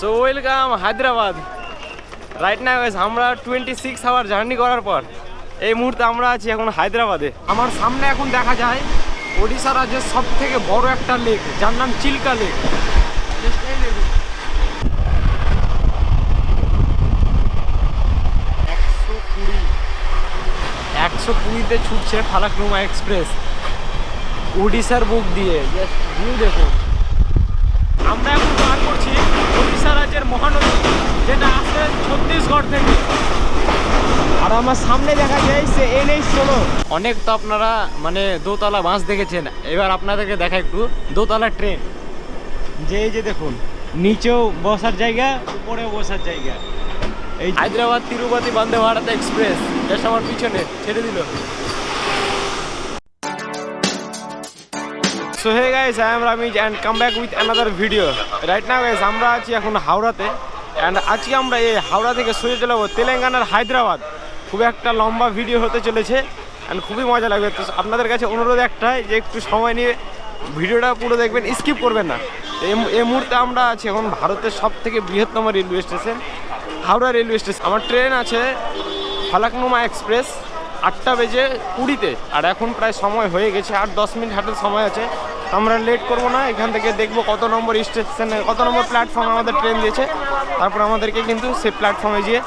So welcome Hyderabad. Right now guys আমরা 26 hour journey করার পর এই মুহূর্তে আমরা আছি এখন হায়দ্রাবাদে। আমার সামনে এখন দেখা যায় ওড়িশা রাজ্যের সব থেকে বড় একটা লেক, যার নাম চিল্কা লেক। 120-তে ছুটছে ফালাকনুমা এক্সপ্রেস ওড়িশার বুক দিয়ে। জাস্ট ভিউ দেখুন। আমরা এখন পার করছি ওড়িশা রাজ্যের মহানদী, যেটা আসে ছত্তিশগড় থেকে। আর আমার সামনে দেখা যায় সে NH-16। অনেক তো আপনারা মানে দোতলা বাস দেখেছেন, এবার আপনাদেরকে দেখা একটু দোতলা ট্রেন। এই যে দেখুন, নিচেও বসার জায়গা, উপরেও বসার জায়গা। এই হায়দ্রাবাদ তিরুপতি বন্দে ভারত এক্সপ্রেস জাস্ট আমার পিছনে ছেড়ে দিল। So hey guys, I am Ramesh and come back with another video. Right now guys, আমরা আছি এখন হাওড়াতে and আজকে আমরা এই হাওড়া থেকে সোজা চলে যাবো তেলেঙ্গানার হায়দ্রাবাদ। খুব একটা লম্বা ভিডিও হতে চলেছে and খুবই মজা লাগবে। তো আপনাদের কাছে অনুরোধ একটাই যে একটু সময় নিয়ে ভিডিওটা পুরো দেখবেন, স্কিপ করবেন না। এই মুহূর্তে আমরা আছি এখন ভারতের সব থেকে বৃহত্তম railway station Howrah railway station. আমার ট্রেন আছে ফালাকনুমা এক্সপ্রেস 8:20 আর এখন প্রায় সময় হয়ে গেছে, 8-10 মিনিট হাতে সময় আছে। আমরা লেট করব না, এখান থেকে দেখবো কত নম্বর স্টেশনে কত নম্বর প্ল্যাটফর্মে আমাদের ট্রেন দিয়েছে। তারপর আমাদেরকে কিন্তু সেই প্ল্যাটফর্মে গিয়ে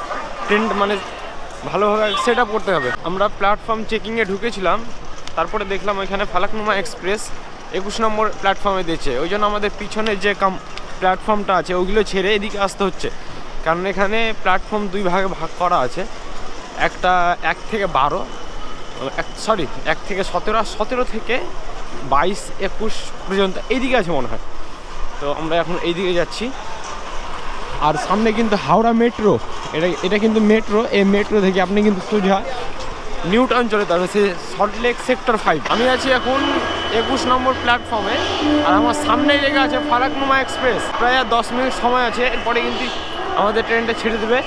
ট্রেন মানে ভালোভাবে সেট আপ করতে হবে। আমরা প্ল্যাটফর্ম চেকিংয়ে ঢুকেছিলাম, তারপরে দেখলাম ওইখানে ফালাকনুমা এক্সপ্রেস 21 নম্বর প্ল্যাটফর্মে দিয়েছে। ওই জন্য আমাদের পিছনে যে প্ল্যাটফর্মটা আছে ওইগুলো ছেড়ে এদিকে আসতে হচ্ছে, কারণ এখানে প্ল্যাটফর্ম দুই ভাগে ভাগ করা আছে। একটা 1 থেকে 17, 1 থেকে 17 আর 17 থেকে 22-21 পর্যন্ত এইদিকে আছে মনে হয়। তো আমরা এখন এইদিকে যাচ্ছি। আর সামনে কিন্তু হাওড়া মেট্রো, এটা কিন্তু মেট্রো। এই মেট্রো থেকে আপনি কিন্তু সোজা নিউ টাউন চলে যেতে হবে, সে সল্টলেক সেক্টর 5। আমি আছি এখন 21 নম্বর প্ল্যাটফর্মে আর আমার সামনেই লেগে আছে ফালাকনুমা এক্সপ্রেস। প্রায় 10 মিনিট সময় আছে, এরপরে কিন্তু আমাদের ট্রেনটা ছেড়ে দেবে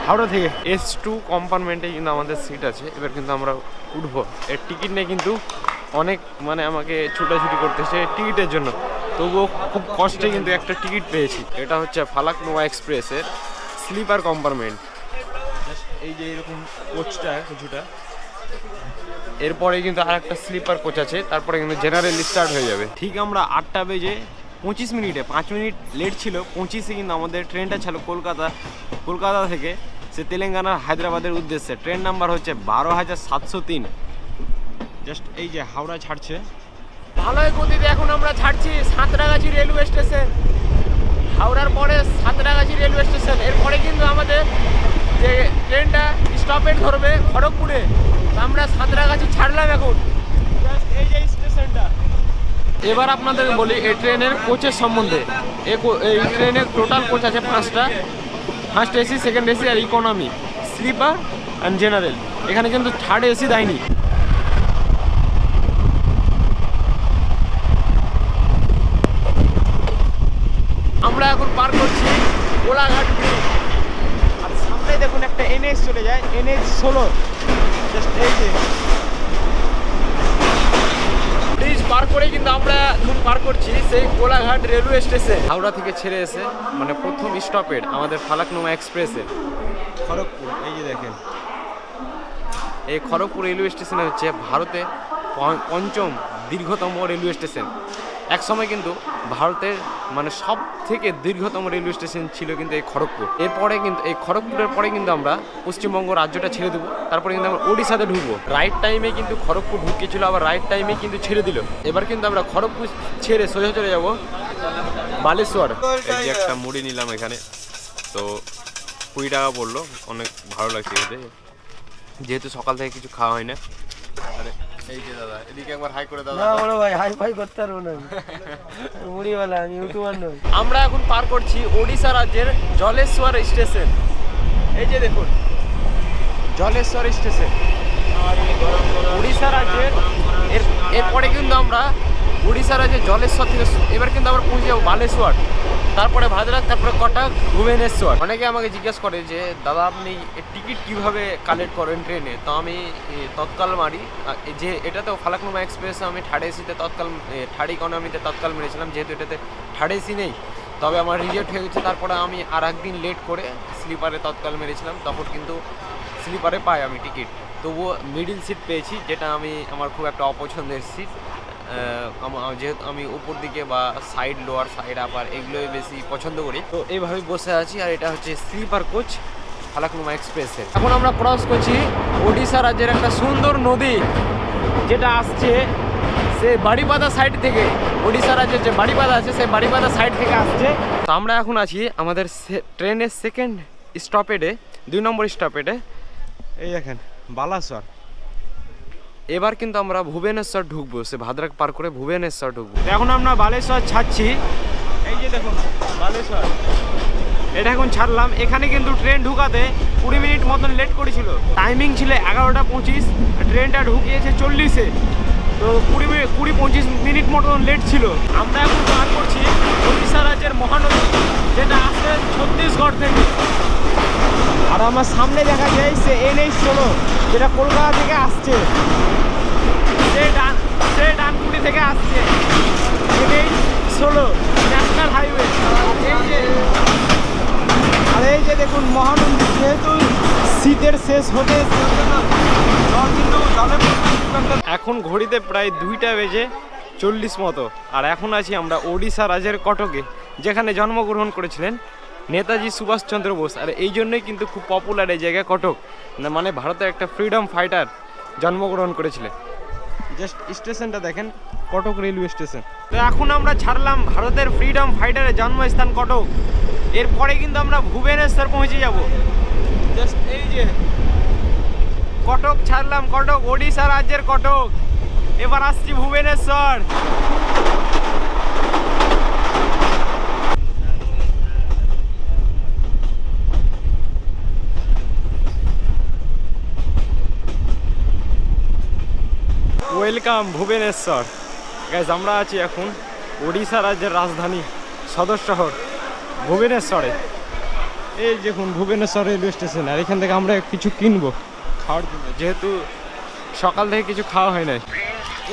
হাওড়া থেকে। S2 কম্পার্টমেন্টে কিন্তু আমাদের সিট আছে। এবার কিন্তু আমরা উঠবো। এর টিকিট নেই, কিন্তু অনেক মানে আমাকে ছুটাছুটি করতেছে টিকিটের জন্য, তবুও খুব কষ্টে কিন্তু একটা টিকিট পেয়েছি। এটা হচ্ছে ফালাকনুমা এক্সপ্রেসের স্লিপার কম্পার্টমেন্ট। এই যে এরকম কোচটা কিছুটা, এরপরে কিন্তু আর একটা স্লিপার কোচ আছে, তারপরে কিন্তু জেনারেল স্টার্ট হয়ে যাবে। ঠিক আমরা 8:25, 5 মিনিট লেট ছিল। 25-এ কিন্তু আমাদের ট্রেনটা ছিল কলকাতা থেকে সে তেলেঙ্গানার হায়দ্রাবাদের উদ্দেশ্যে। ট্রেন নাম্বার হচ্ছে 12,703। জাস্ট এই যে হাওড়া ছাড়ছে ভালোই গতিতে। এখন আমরা ছাড়ছি সাঁতরাগাছি রেলওয়ে স্টেশন। হাওড়ার পরে সাঁতরাগাছি রেলওয়ে স্টেশন, এরপরে কিন্তু আমাদের যে ট্রেনটা স্টপেজ ধরবে খড়গপুরে। আমরা সাঁতরাগাছি ছাড়লাম এখন, এই যে স্টেশনটা। এবার আপনাদের বলি এই ট্রেনের কোচের সম্বন্ধে। এই ট্রেনের টোটাল কোচ আছে 5টা। ফার্স্ট এসি, সেকেন্ড এসি আর ইকোনমি, স্লিপার অ্যান্ড জেনারেল। এখানে কিন্তু থার্ড এসি দেয়নি। আমরা এখন পার করছি কোলাঘাট ব্রিজ। আর সামনে দেখুন একটা NH চলে যায়, NH-16। জাস্ট এই যে ব্রিজ পার করে কিন্তু আমরা এখন পার করছি সেই কোলাঘাট রেলওয়ে স্টেশন। হাওড়া থেকে ছেড়ে এসে মানে প্রথম স্টপের আমাদের ফালাকনুমা এক্সপ্রেসে খড়গপুর। এই যে দেখেন, এই খড়গপুর রেলওয়ে স্টেশনে হচ্ছে ভারতের 5ম দীর্ঘতম রেলওয়ে স্টেশন। এক সময় কিন্তু ভারতের মানে সব থেকে দীর্ঘতম রেলওয়ে স্টেশন ছিল কিন্তু এই খড়গপুর। এরপরে কিন্তু এই খড়গপুরের পরে কিন্তু আমরা পশ্চিমবঙ্গ রাজ্যটা ছেড়ে দেবো, তারপরে কিন্তু আমরা ওড়িশাতে ঢুকবো। রাইট টাইমে কিন্তু খড়গপুর ঢুকেছিল, আবার রাইট টাইমে কিন্তু ছেড়ে দিল। এবার কিন্তু আমরা খড়গপুর ছেড়ে সোজা চলে যাবো বালেশ্বর। এই যে একটা মুড়ি নিলাম এখানে, তো 20 টাকা পড়লো। অনেক ভালো লাগছে খেতে, যেহেতু সকাল থেকে কিছু খাওয়া হয় না। আরে এই যে দাদা, এদিকে একবার হাই করে দাও। না বড় ভাই, হাই ফাই করতে পারবো না, মুড়িওয়ালা আমি, ইউটিউবার নই। আমরা এখন পার করছি ওড়িশা রাজ্যের জলেশ্বর স্টেশন। এই যে দেখুন জলেশ্বর স্টেশন উড়িষ্যা রাজ্যের। এরপরে কিন্তু আমরা উড়িষ্যা রাজ্যের জলেশ্বর থেকে এবার কিন্তু আমরা পৌঁছে যাবো বালেশ্বর, তারপরে ভাদ্রাক, তারপরে কটক, ভুবনেশ্বর। অনেকে আমাকে জিজ্ঞেস করে যে দাদা আপনি টিকিট কিভাবে কালেক্ট করেন ট্রেনে। তো আমি তৎকাল মারি, যে এটাতেও ফালাকনুমা এক্সপ্রেসে আমি থার্ড এসিতে তৎকাল, থার্ড ইকোনমিতে তৎকাল মেরেছিলাম, যেহেতু এটাতে থার্ড এসি নেই। তবে আমার রিজেক্ট হয়ে গেছে। তারপরে আমি আর একদিন লেট করে স্লিপারে তৎকাল মেরেছিলাম, তখন কিন্তু স্লিপারে পাই আমি টিকিট, তবুও মিডিল সিট পেয়েছি, যেটা আমার খুব একটা অপছন্দের সিট। যেহেতু আমি উপর দিকে বা সাইড লোয়ার সাইড আপার এগুলোই বেশি পছন্দ করি, তো এইভাবে বসে আছি। আর এটা হচ্ছে স্লিপার কোচ ফালাকনুমা এক্সপ্রেসের। এখন আমরা ক্রস করছি ওড়িশা রাজ্যের একটা সুন্দর নদী, যেটা আসছে সে বাড়িপাদা সাইড থেকে। ওড়িশা রাজ্যের যে বাড়িপাদা আছে সেই বাড়িপাদা সাইড থেকে আসছে। তো আমরা এখন আছি আমাদের ট্রেনের সেকেন্ড স্টপেডে, 2 নম্বর স্টপেডে। এই দেখেন বালাসর। এবার কিন্তু আমরা ভুবনেশ্বর ঢুকবো, সে ভাদ্রাক পার করে ভুবনেশ্বর ঢুকবো। এখন আমরা বালেশ্বর ছাড়ছি। এই যে দেখুন বালেশ্বর, এটা এখন ছাড়লাম। এখানে কিন্তু ট্রেন ঢুকাতে 20 মিনিট মতন লেট করেছিল। টাইমিং ছিল 11:25, ট্রেনটা ঢুকিয়েছে 40-এ, তো 20-25 মিনিট মতন লেট ছিল। আমরা এখন পার করছি ওড়িশা রাজ্যের মহানদী, যেটা আসছে ছত্তিশগড় থেকে। আর আমার সামনে দেখা যায় সে NH-16, যেটা কলকাতা থেকে আসছে, সে ডানকুনি থেকে আসছে। NH-16 national highway. আর এই যে দেখুন মহানন্দী, যেহেতু শীতের শেষ হতে এখন ঘড়িতে প্রায় 2:40 মতো। আর এখন আছি আমরা ওড়িশা রাজ্যের কটকে, যেখানে জন্মগ্রহণ করেছিলেন নেতাজি সুভাষচন্দ্র বোস। আর এই জন্যই কিন্তু খুব পপুলার এই জায়গা কটক, মানে ভারতের একটা ফ্রিডম ফাইটার জন্মগ্রহণ করেছিলেন। জাস্ট স্টেশনটা দেখেন, কটক রেলওয়ে স্টেশন। তো এখন আমরা ছাড়লাম ভারতের ফ্রিডম ফাইটারের জন্মস্থান কটক। এরপরে কিন্তু আমরা ভুবনেশ্বর পৌঁছে যাব। জাস্ট এই যে কটক ছাড়লাম, কটক ওড়িশা রাজ্যের কটক। এবার আসছি ভুবনেশ্বর। ওয়েলকাম ভুবনেশ্বর। গাইজ আমরা আছি এখন ওড়িশা রাজ্যের রাজধানী সদর শহর ভুবনেশ্বরে। এই দেখুন ভুবনেশ্বর রেলওয়ে স্টেশন। আর এখান থেকে আমরা কিছু কিনবো খাওয়ার জন্য, যেহেতু সকাল থেকে কিছু খাওয়া হয় নাই।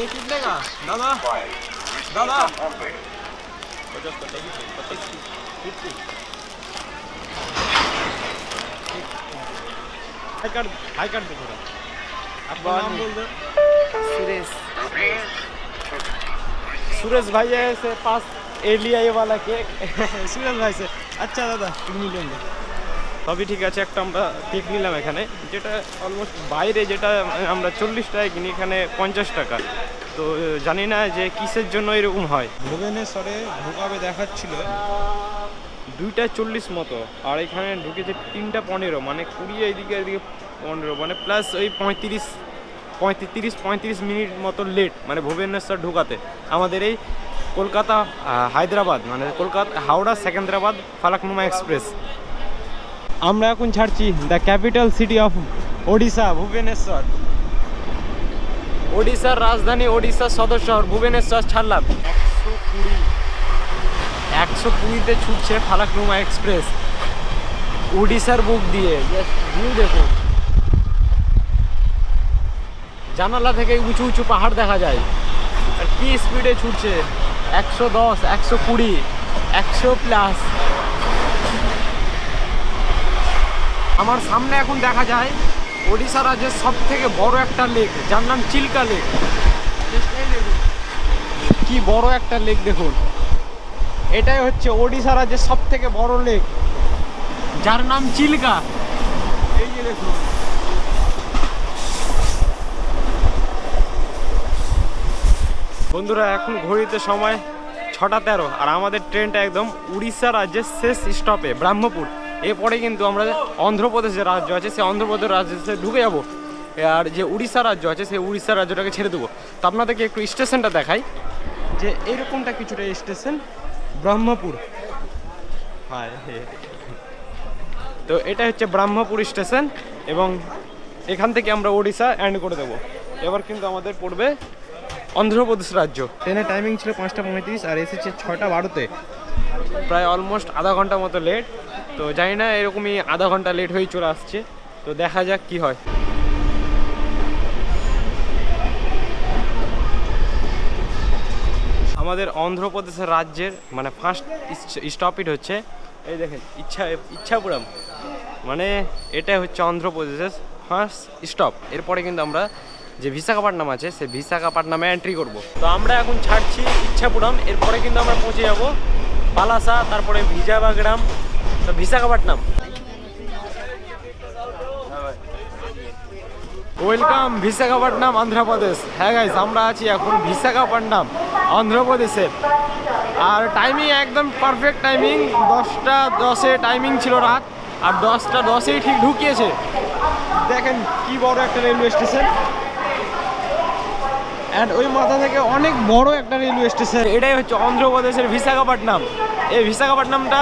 এই কিনলে না দাদা, দাদা हाई कार्ड देखो आपका नाम बोल दो। सुरेश भाई से पास एलिया ये वाला केक সুরেশ ভাই से। আচ্ছা দাদা মিলেंगे সবই ঠিক আছে। একটা আমরা কেক নিলাম এখানে, যেটা অলমোস্ট বাইরে যেটা আমরা 40 টাকায় কিনি, এখানে 50 টাকা। তো জানি না যে কিসের জন্য এরকম হয়। ভুবনেশ্বরে ঢুকাবে দেখাচ্ছিল 2:40 মতো, আর এখানে ঢুকেছে 3:15, মানে 20 এদিকে 15, মানে প্লাস ওই 35 মিনিট মতো লেট, মানে ভুবনেশ্বর ঢুকাতে। আমাদের এই কলকাতা হায়দ্রাবাদ, মানে কলকাতা হাওড়া সেকেন্দ্রাবাদ ফালাকনুমা এক্সপ্রেস। আমরা এখন ছাড়ছি the capital city of Odisha, Bhubaneswar. ওড়িশার রাজধানী, ওড়িশার সদর শহর ভুবনেশ্বর ছাড়লাম। 120-তে ছুটছে ফালাকনুমা এক্সপ্রেস ওড়িশার বুক দিয়ে। ভিউ দেখুন, জানালা থেকে উঁচু উঁচু পাহাড় দেখা যায়। আর কি স্পিডে ছুটছে, 110, 120, 100+। আমার সামনে এখন দেখা যায় ওড়িশা রাজ্যের সব থেকে বড় একটা লেক, যার নাম চিল্কা লেক। কি বড় একটা লেক দেখুন। এটাই হচ্ছে ওড়িশা রাজ্যের সব থেকে বড় লেক, যার নাম চিল্কা। এই যে দেখুন, বন্ধুরা এখন ঘড়িতে সময় 6:13, আর আমাদের ট্রেনটা একদম উড়িষ্যা রাজ্যের শেষ স্টপে ব্রহ্মপুর। এরপরে কিন্তু আমরা অন্ধ্রপ্রদেশ যে রাজ্য আছে সেই অন্ধ্রপ্রদেশ রাজ্যে ঢুকে যাব, আর যে উড়িষ্যা রাজ্য আছে সেই উড়িষ্যা রাজ্যটাকে ছেড়ে দেবো। তো আপনাদেরকে একটু স্টেশনটা দেখাই, যে এইরকমটা কিছুটা স্টেশন ব্রহ্মপুর। হ্যাঁ, তো এটা হচ্ছে ব্রহ্মপুর স্টেশন, এবং এখান থেকে আমরা ওড়িশা এন্ড করে দেবো। এবার কিন্তু আমাদের পড়বে অন্ধ্রপ্রদেশ রাজ্য। ট্রেনের টাইমিং ছিল 5:35, আর এসেছে 6:12-তে, প্রায় অলমোস্ট আধা ঘন্টা মতো লেট। তো জানি না, এরকমই আধা ঘন্টা লেট হয়ে চলে আসছে। তো দেখা যাক কি হয়। আমাদের অন্ধ্রপ্রদেশের রাজ্যের মানে ফার্স্ট স্টপেজ হচ্ছে এই দেখেন ইচ্ছাপুরম, মানে এটাই হচ্ছে অন্ধ্রপ্রদেশের ফার্স্ট স্টপ। এরপরে কিন্তু আমরা যে বিশাখাপট্টনম আছে সেই বিশাখাপট্টনমে এন্ট্রি করব। তো আমরা এখন ছাড়ছি ইচ্ছাপুরম, এরপরে কিন্তু আমরা পৌঁছে যাব পালাসা, তারপরে ভিজাবাগ্রাম, তো বিশাখাপট্টনম। ওয়েলকাম বিশাখাপট্টনম অন্ধ্রপ্রদেশ। হ্যাঁ গাইস, আমরা আছি এখন বিশাখাপট্টনম অন্ধ্রপ্রদেশের। আর টাইমিং একদম পারফেক্ট টাইমিং, 10টা 10-এ টাইমিং ছিল রাত, আর 10টা 10-এই ঠিক ঢুকিয়েছে। দেখেন কি বড় একটা রেলওয়ে স্টেশন, অ্যান্ড ওই মাথা থেকে অনেক বড় একটা রেলওয়ে স্টেশন। এটাই হচ্ছে অন্ধ্রপ্রদেশের বিশাখাপট্টনম। এই বিশাখাপট্টনমটা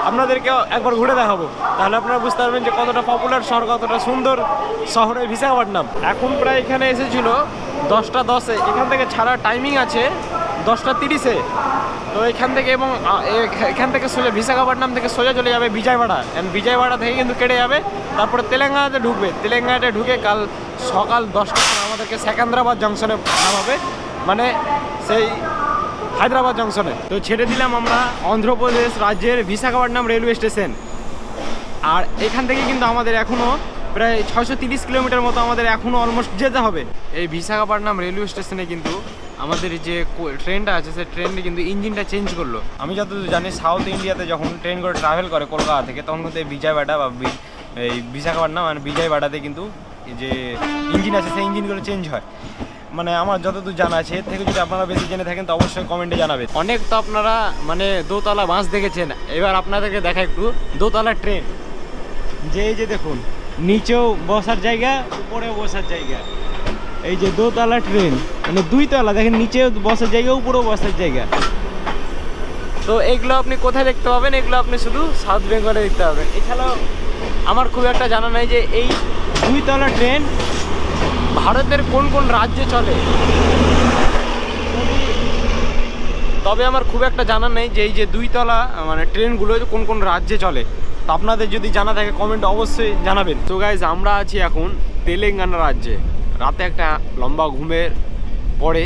আপনাদেরকে একবার ঘুরে দেখাবো, তাহলে আপনারা বুঝতে পারবেন যে কতটা পপুলার শহর, কতটা সুন্দর শহর এই বিশাখাপট্টনম। এখন প্রায় এখানে এসেছিল 10টা 10-এ, এখান থেকে ছাড়ার টাইমিং আছে 10টা 30-এ। তো এখান থেকে এবং এখান থেকে সোজা বিশাখাপট্টনম থেকে সোজা চলে যাবে বিজয়ওয়াড়া, অ্যান্ড বিজয়ওয়াড়া থেকে কিন্তু কেটে যাবে, তারপরে তেলেঙ্গানাতে ঢুকবে। তেলেঙ্গানাতে ঢুকে কাল সকাল 10টার সময় আমাদেরকে সেকেন্দ্রাবাদ জংশনে নামাবে, মানে সেই হায়দ্রাবাদ জংশনে। তো ছেড়ে দিলাম আমরা অন্ধ্রপ্রদেশ রাজ্যের বিশাখাপট্টনম রেলওয়ে স্টেশন। আর এখান থেকে কিন্তু আমাদের এখনও প্রায় 630 কিলোমিটার মতো আমাদের এখনও অলমোস্ট যেতে হবে। এই বিশাখাপট্টনম রেলওয়ে স্টেশনে কিন্তু আমাদের যে ট্রেনটা আছে সেই ট্রেনে কিন্তু ইঞ্জিনটা চেঞ্জ করলো। আমি যতদূর জানি সাউথ ইন্ডিয়াতে যখন ট্রেন করে ট্রাভেল করে কলকাতা থেকে, তখন কিন্তু এই বিজয়ওয়াড়া বা এই বিশাখাপট্টনম মানে বিজয়ওয়াড়াতে কিন্তু যে ইঞ্জিন আছে সেই ইঞ্জিনগুলো চেঞ্জ হয়, মানে আমার যতদূর জানা আছে। এর থেকে যদি আপনারা বেশি জেনে থাকেন তো অবশ্যই কমেন্টে জানাবেন। অনেক তো আপনারা মানে দোতলা বাস দেখেছেন, এবার আপনাদেরকে দেখা একটু দোতলা ট্রেন। যে এই যে দেখুন, নিচেও বসার জায়গা, উপরেও বসার জায়গা। এই যে দোতলা ট্রেন, মানে 2 তলা, দেখেন নিচেও বসার জায়গা, উপরেও বসার জায়গা। তো এগুলো আপনি কোথায় দেখতে পাবেন? এগুলো আপনি শুধু সাউথ বেঙ্গলে দেখতে পাবেন। এছাড়াও আমার খুব একটা জানা নাই যে এই 2 তলা ট্রেন ভারতের কোন কোন রাজ্যে চলে, তবে আমার খুব একটা জানা নেই যে এই যে 2 তলা মানে ট্রেনগুলো কোন কোন রাজ্যে চলে। তো আপনাদের যদি জানা থাকে কমেন্ট অবশ্যই জানাবেন। তো গাইজ, আমরা আছি এখন তেলেঙ্গানা রাজ্যে। রাতে একটা লম্বা ঘুমের পরে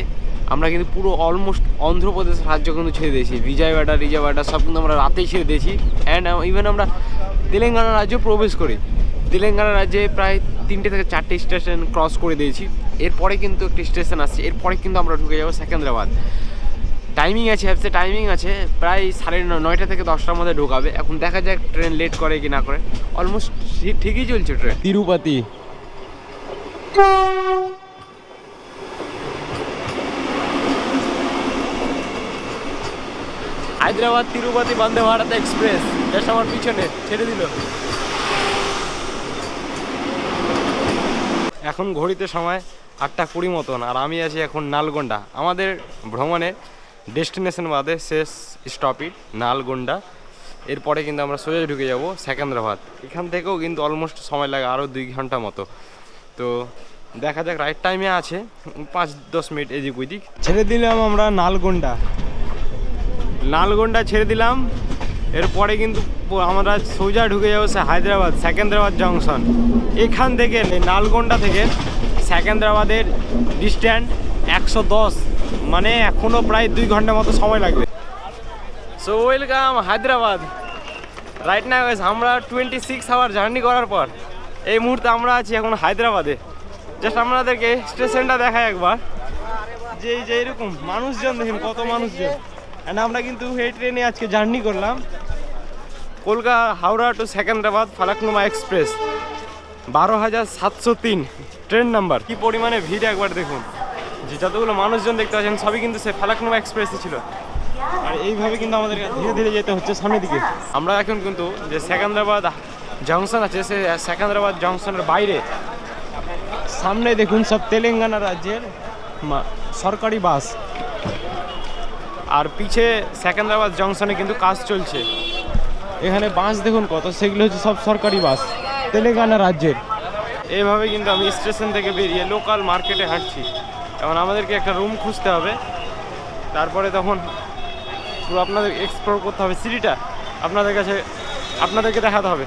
আমরা কিন্তু পুরো অলমোস্ট অন্ধ্রপ্রদেশ রাজ্য কিন্তু ছেড়ে দিয়েছি। বিজয়ওয়াড়া সব কিন্তু আমরা রাতেই ছেড়ে দিয়েছি, অ্যান্ড ইভেন আমরা তেলেঙ্গানা রাজ্যে প্রবেশ করি। তেলেঙ্গানা রাজ্যে প্রায় 3টে থেকে 4টে স্টেশন ক্রস করে দিয়েছি। এরপরে কিন্তু একটি স্টেশন আসছে, এরপরে কিন্তু আমরা ঢুকে যাবো সেকেন্দ্রাবাদ। টাইমিং আছে, অ্যাপসে টাইমিং আছে প্রায় 9:30 থেকে 10টার মধ্যে ঢোকাবে। এখন দেখা যাক ট্রেন লেট করে কি না করে। অলমোস্ট ঠিকই চলছে train. Tirupati, Hyderabad Tirupati Vande Bharat express just আমার পিছনে ছেড়ে দিল। এখন ঘড়িতে সময় 8:20 মতন, আর আমি আছি এখন নালগোন্ডা। আমাদের ভ্রমণের ডেস্টিনেশন বাদে শেষ স্টপেজ নালগোন্ডা। এরপরে কিন্তু আমরা সোজা ঢুকে যাব সেকেন্দ্রাবাদ। এখান থেকেও কিন্তু অলমোস্ট সময় লাগে আরও 2 ঘন্টা মতো। তো দেখা যাক, রাইট টাইমে আছে 5-10 মিনিট এদিক ওইদিক। ছেড়ে দিলাম আমরা নালগোন্ডা ছেড়ে দিলাম। এরপরে কিন্তু আমরা সোজা ঢুকে যাবো হায়দ্রাবাদ সেকেন্দ্রাবাদ জংশন। এখান থেকে নালগোন্ডা থেকে সেকেন্দ্রাবাদের ডিস্ট্যান্স 110, মানে এখনও প্রায় 2 ঘন্টা মতো সময় লাগবে। So welcome Hyderabad. Right now আমরা 26 আওয়ার জার্নি করার পর এই মুহূর্তে আমরা আছি এখন হায়দ্রাবাদে। জাস্ট আপনাদেরকে স্টেশনটা দেখায় একবার, যে এই যে এরকম মানুষজন, দেখুন কত মানুষজন। অ্যান্ড আমরা কিন্তু এই ট্রেনে আজকে জার্নি করলাম Kolkata Howrah to Secunderabad Falaknuma express, 12,703 train number. কি পরিমাণে ভিড় একবার দেখুন, যে যতগুলো মানুষজন দেখতে পাচ্ছেন সবই কিন্তু সে ফালাকনুমা এক্সপ্রেসে ছিল। আর এইভাবে কিন্তু আমাদের ধীরে ধীরে যেতে হচ্ছে সামনের দিকে। আমরা এখন কিন্তু যে সেকেন্দ্রাবাদ জংশন আছে, সে সেকেন্দ্রাবাদ জংশনের বাইরে সামনে দেখুন সব তেলেঙ্গানা রাজ্যের সরকারি বাস, আর পিছে সেকেন্দ্রাবাদ জংশনে কিন্তু কাজ চলছে। এখানে বাস দেখুন কত, সেগুলো হচ্ছে সব সরকারি বাস তেলেঙ্গানা রাজ্যের। এইভাবে কিন্তু আমি স্টেশন থেকে বেরিয়ে লোকাল মার্কেটে হাঁটছি। এখন আমাদেরকে একটা রুম খুঁজতে হবে, তারপরে তখন পুরো আপনাদের এক্সপ্লোর করতে হবে সিটিটা, আপনাদেরকে দেখাতে হবে।